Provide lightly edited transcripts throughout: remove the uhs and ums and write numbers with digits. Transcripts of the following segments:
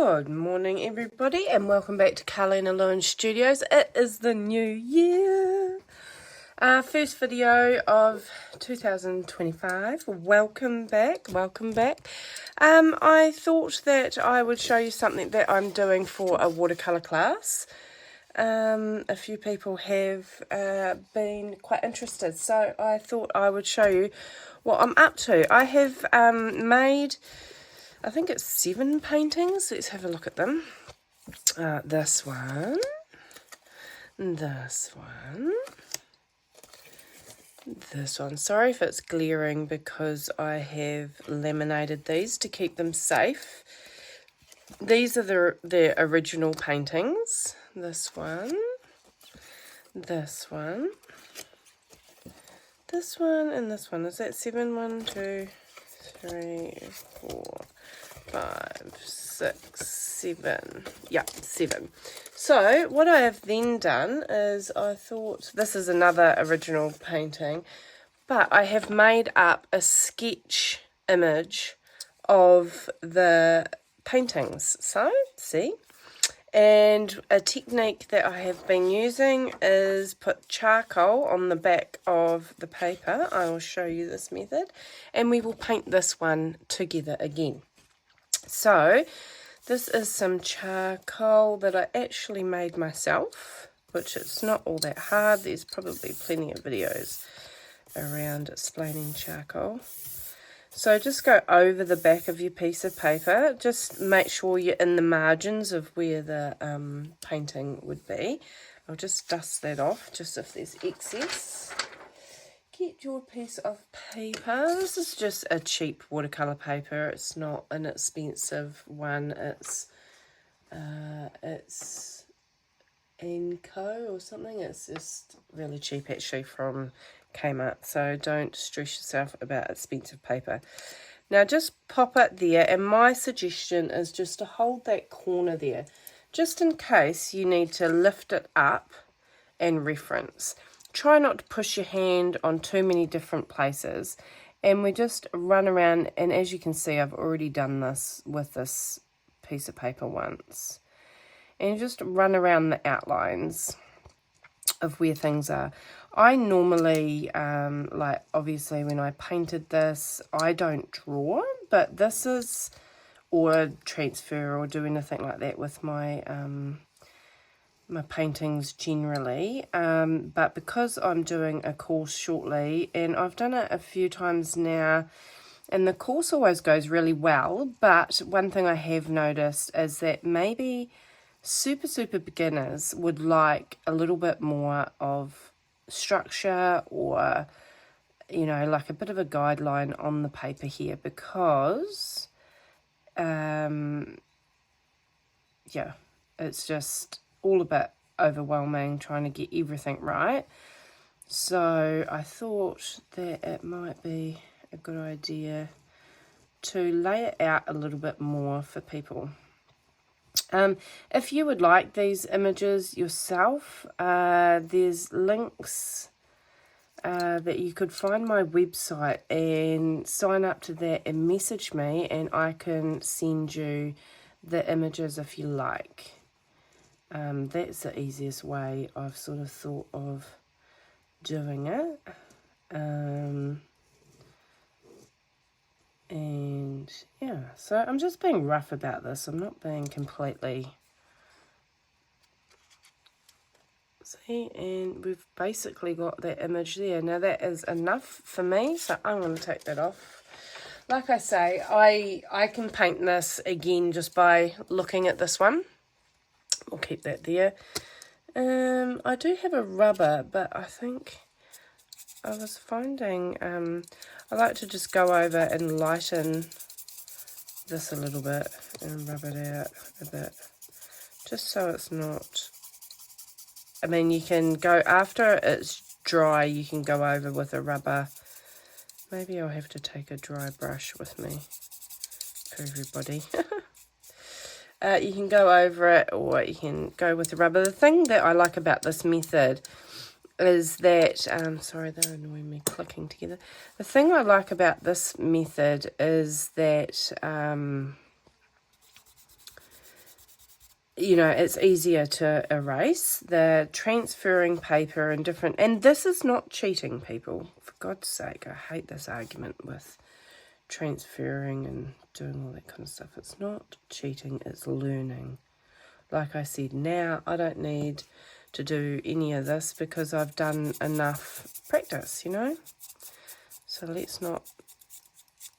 Good morning, everybody, and welcome back to Carlina Lewin Studios. It is the new year. First video of 2025. Welcome back, welcome back. I thought that I would show you something that I'm doing for a watercolor class. A few people have been quite interested, so I thought I would show you what I'm up to. I have made, I think it's 7 paintings. Let's have a look at them. This one, this one, this one. Sorry if it's glaring because I have laminated these to keep them safe. These are the original paintings. This one, this one, this one, and this one. Is that 7? 1, 2, 3, 4, 5, 6, 7. Yeah, 7. So what I have then done is I thought this is another original painting, but I have made up a sketch image of the paintings. So, see? And a technique that I have been using is put charcoal on the back of the paper. I will show you this method, and we will paint this one together again. So this is some charcoal that I actually made myself, which it's not all that hard. There's probably plenty of videos around explaining charcoal. So just go over the back of your piece of paper. Just make sure you're in the margins of where the painting would be. I'll just dust that off, just if there's excess. Get your piece of paper. This is just a cheap watercolor paper. It's not an expensive one. It's Enco or something. It's just really cheap actually from Kmart. So don't stress yourself about expensive paper. Now just pop it there, and my suggestion is just to hold that corner there, just in case you need to lift it up and reference. Try not to push your hand on too many different places, and we just run around, and as you can see I've already done this with this piece of paper once, and just run around the outlines of where things are. I normally, like obviously when I painted this, I don't draw, but this is, or transfer or do anything like that with my my paintings generally, but because I'm doing a course shortly, and I've done it a few times now, and the course always goes really well, but one thing I have noticed is that maybe super beginners would like a little bit more of structure, or you know, like a bit of a guideline on the paper here, because yeah, it's just all a bit overwhelming trying to get everything right. So I thought that it might be a good idea to lay it out a little bit more for people. If you would like these images yourself, there's links that you could find my website and sign up to that and message me, and I can send you the images if you like. That's the easiest way I've sort of thought of doing it. And yeah, so I'm just being rough about this. I'm not being completely... See, and we've basically got that image there. Now that is enough for me, so I'm going to take that off. Like I say, I can paint this again just by looking at this one. We'll keep that there. I do have a rubber, but I think I was finding I like to just go over and lighten this a little bit and rub it out a bit, just so it's not... I mean, you can go, after it's dry, you can go over with a rubber. Maybe I'll have to take a dry brush with me for everybody. You can go over it, or you can go with the rubber. The thing that I like about this method is that, sorry, they're annoying me clicking together. The thing I like about this method is that you know, it's easier to erase. The transferring paper and different, and this is not cheating, people. For God's sake, I hate this argument with transferring and doing all that kind of stuff. It's not cheating, it's learning. Like I said, now I don't need to do any of this because I've done enough practice, you know. So let's not.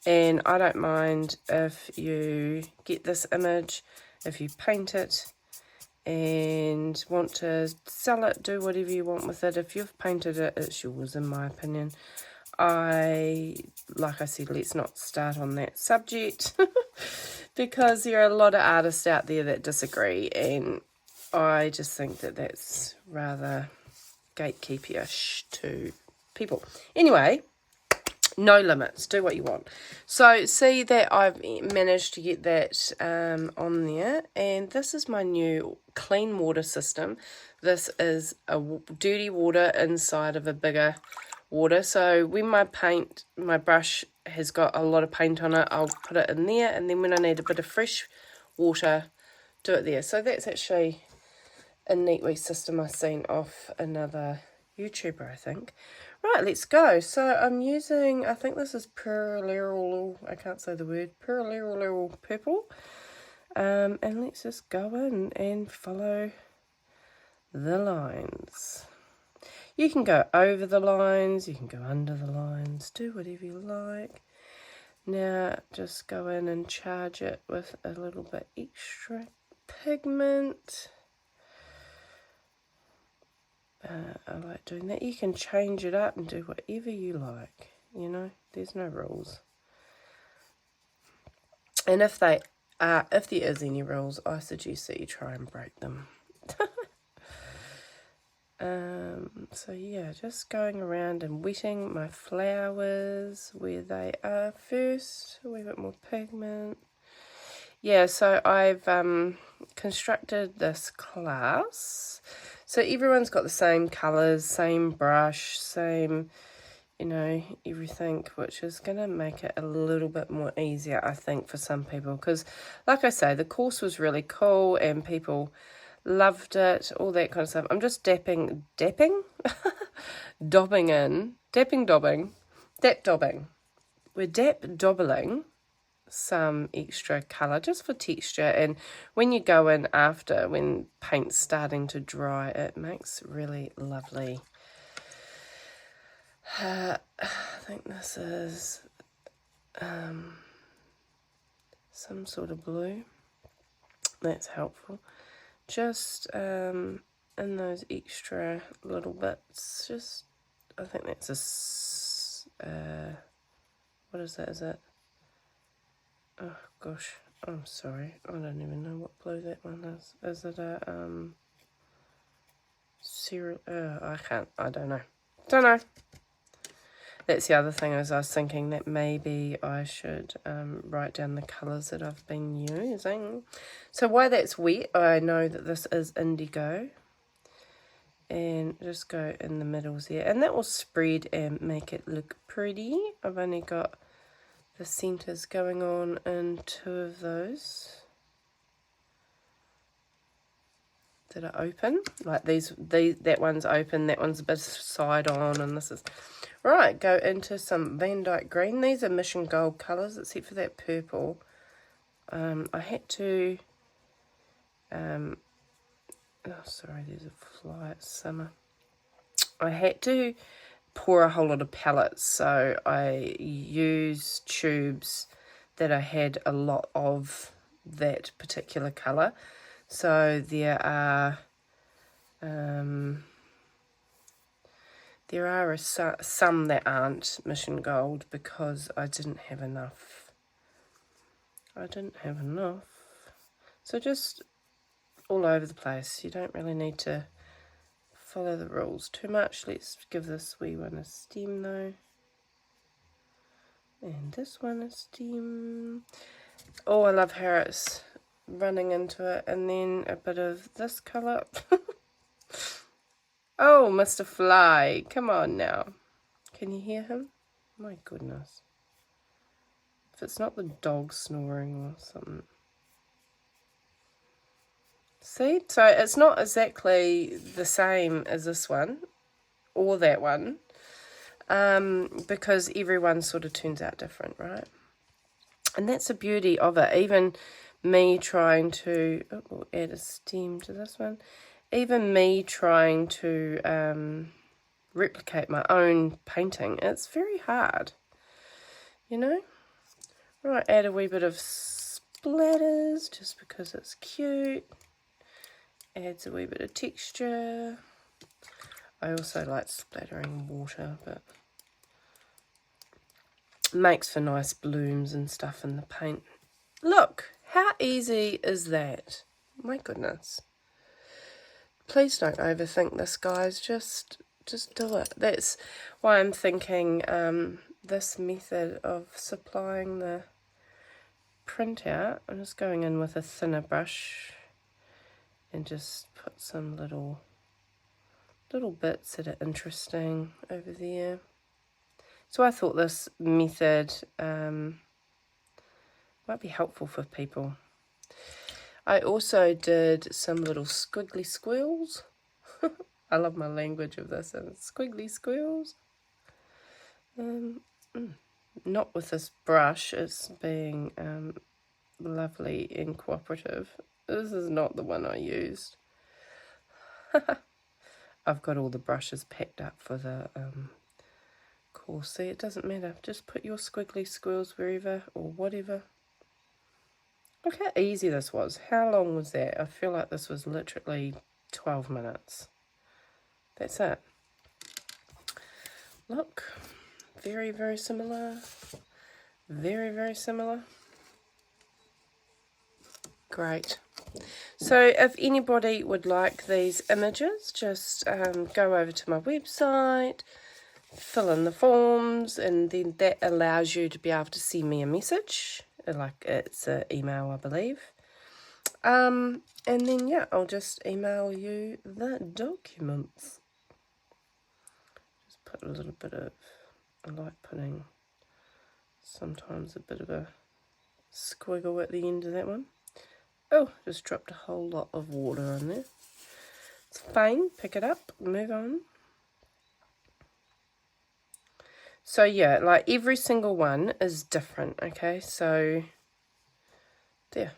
And I don't mind if you get this image, if you paint it and want to sell it, do whatever you want with it. If you've painted it, it's yours, in my opinion. Like I said, let's not start on that subject because there are a lot of artists out there that disagree, and I just think that that's rather gatekeeper-ish to people. Anyway, no limits, do what you want. So see that I've managed to get that on there, and this is my new clean water system. This is a dirty water inside of a bigger water. So when my brush has got a lot of paint on it, I'll put it in there, and then when I need a bit of fresh water, do it there. So that's actually a neat wee system I've seen off another YouTuber, I think. Right, let's go. So I'm using, I think this is Parallel, I can't say the word, Parallel Purple. And let's just go in and follow the lines. You can go over the lines, you can go under the lines, do whatever you like. Now just go in and charge it with a little bit extra pigment. I like doing that. You can change it up and do whatever you like, you know, there's no rules. And if there is any rules, I suggest that you try and break them. So yeah, just going around and wetting my flowers where they are first, a wee bit more pigment. Yeah, so I've constructed this class. So everyone's got the same colours, same brush, same, you know, everything, which is going to make it a little bit more easier, I think, for some people. Because, like I say, the course was really cool and people loved it, all that kind of stuff. I'm just dabbing? Dobbing in. Dabbing. We're dabbling some extra colour just for texture, and when you go in after, when paint's starting to dry, it makes really lovely. I think this is some sort of blue. That's helpful. Just in those extra little bits, just, I think that's a, what is that, is it? Oh gosh, I'm sorry, I don't even know what blue that one is. Is it a, I don't know. That's the other thing, as I was thinking that maybe I should write down the colours that I've been using. So while that's wet, I know that this is indigo. And just go in the middles there. And that will spread and make it look pretty. I've only got the centres going on in 2 of those that are open. Like that one's open, that one's a bit side on, and this is... Right, go into some Van Dyke Green. These are Mission Gold colours, except for that purple. I had to... oh, sorry, there's a fly, it's summer. I had to pour a whole lot of palettes, so I used tubes that I had a lot of that particular colour. So there are some that aren't Mission Gold because I didn't have enough. So just all over the place. You don't really need to follow the rules too much. Let's give this wee one a stem though. And this one a stem. Oh, I love how it's running into it. And then a bit of this colour. Oh, Mr. Fly, come on now. Can you hear him? My goodness. If it's not the dog snoring or something. See? So it's not exactly the same as this one or that one, because everyone sort of turns out different, right? And that's the beauty of it. Even me trying to we'll add a stem to this one. Even me trying to replicate my own painting, it's very hard, you know. Right, add a wee bit of splatters just because it's cute. Adds a wee bit of texture. I also like splattering water, but makes for nice blooms and stuff in the paint. Look, how easy is that? My goodness. Please don't overthink this, guys. Just do it. That's why I'm thinking this method of supplying the printout. I'm just going in with a thinner brush and just put some little bits that are interesting over there. So I thought this method might be helpful for people. I also did some little squiggly squirrels. I love my language of this, and squiggly squirrels. Not with this brush, it's being lovely and cooperative. This is not the one I used. I've got all the brushes packed up for the course. See, it doesn't matter. Just put your squiggly squirrels wherever or whatever. Look how easy this was. How long was that? I feel like this was literally 12 minutes. That's it. Look, very, very similar. Very, very similar. Great. So if anybody would like these images, just go over to my website, fill in the forms, and then that allows you to be able to send me a message. Like it's an email, I believe. And then, yeah, I'll just email you the documents. Just put a little bit of, I like putting sometimes a bit of a squiggle at the end of that one. Oh, just dropped a whole lot of water on there. It's fine, pick it up, move on. So yeah, like every single one is different, okay? So, there.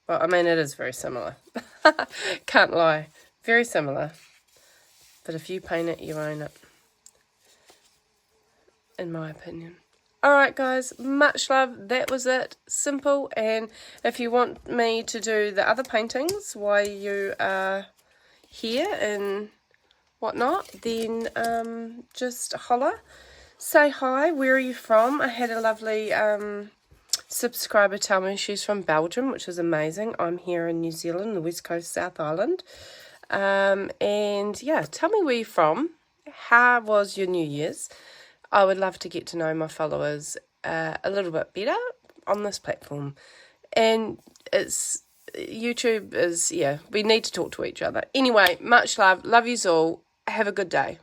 Well, I mean, it is very similar. Can't lie. Very similar. But if you paint it, you own it. In my opinion. Alright guys, much love. That was it. Simple. And if you want me to do the other paintings while you are here and whatnot, then just holler. Say hi. Where are you from? I had a lovely subscriber tell me she's from Belgium, which is amazing. I'm here in New Zealand, the West Coast, South Island. And yeah, tell me where you're from. How was your New Year's? I would love to get to know my followers a little bit better on this platform. And YouTube is, yeah, we need to talk to each other. Anyway, much love. Love yous all. Have a good day.